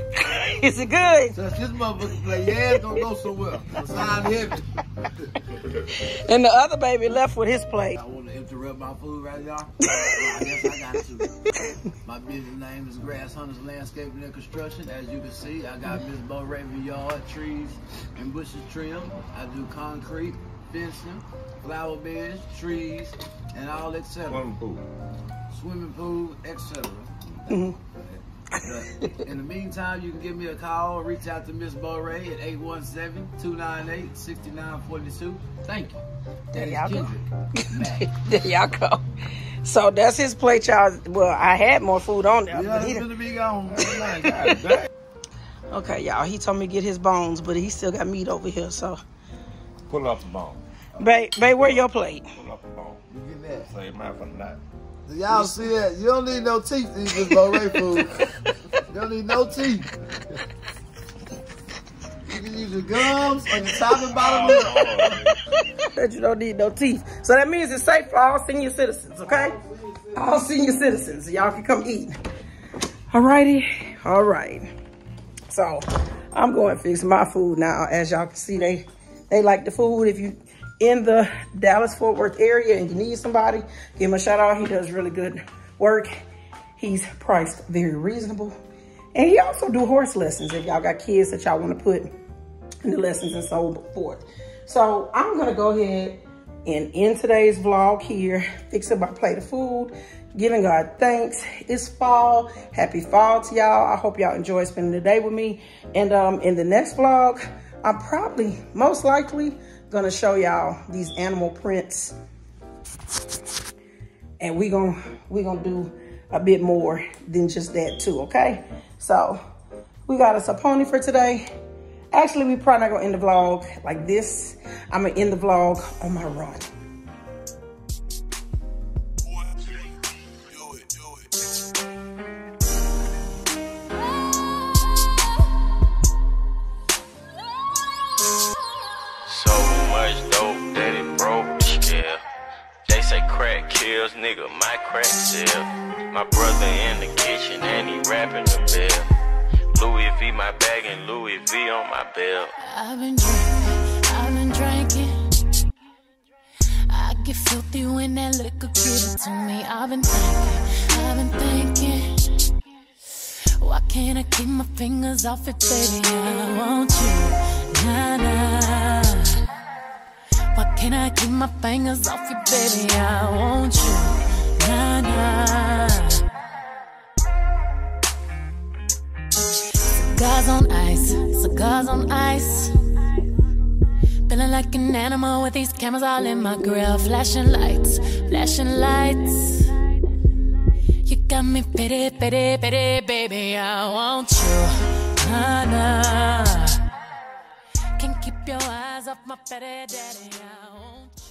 Is it good? So this motherfucker play, yeah, it's gonna go somewhere. It's sound heavy. And the other baby left with his plate. I want to interrupt my food right y'all. I guess I got to. My business name is Grass Hunters Landscaping and Construction. As you can see, I got Miss Beau Raven yard, trees and bushes trimmed. I do concrete, fencing, flower beds, trees, and all etc. swimming pool, etc. Mm-hmm. In the meantime, you can give me a call or reach out to Miss Beau Raven at 817-298-6942. Thank you. There y'all go. Mac. There y'all go. So that's his plate, y'all. Well, I had more food on there. Yeah, it's gonna be gone. Okay, y'all. He told me to get his bones, but he still got meat over here. So pull off the bone. Babe, where your plate? Pull off the bone. You get that. Save mine for the night. Y'all see that? You don't need no teeth to eat this Beau Raven food. You don't need no teeth. You can use your gums on your top and bottom lip. That you don't need no teeth. So that means it's safe for all senior citizens, okay? All senior citizens. Y'all can come eat. Alrighty. All right. So I'm going to fix my food now. As y'all can see, they like the food. If you in the Dallas-Fort Worth area and you need somebody, give him a shout out. He does really good work. He's priced very reasonable. And he also do horse lessons if y'all got kids that y'all want to put in the lessons and so forth. So I'm going to go ahead and end today's vlog here, fixing my plate of food, giving God thanks. It's fall. Happy fall to y'all. I hope y'all enjoy spending the day with me. And in the next vlog, I'm probably, most likely, gonna show y'all these animal prints. And we gonna do a bit more than just that too, okay? So we got us a pony for today. Actually, we probably not gonna end the vlog like this. I'm gonna end the vlog on my run. Nigga, my crack sale. My brother in the kitchen and he rapping the bell. Louis V my bag and Louis V on my belt. I've been drinking. I get filthy when that liquor gives it to me. I've been thinking. Why can't I keep my fingers off it, baby? I want you, nah, nah. Why can't I keep my fingers off you, baby? I want you, nah, nah. Cigars on ice, cigars on ice. Feeling like an animal with these cameras all in my grill. Flashing lights, flashing lights. You got me pity, pity, pity, baby. I want you, nah, nah. Can't keep your eyes off my fatty daddy. I want you.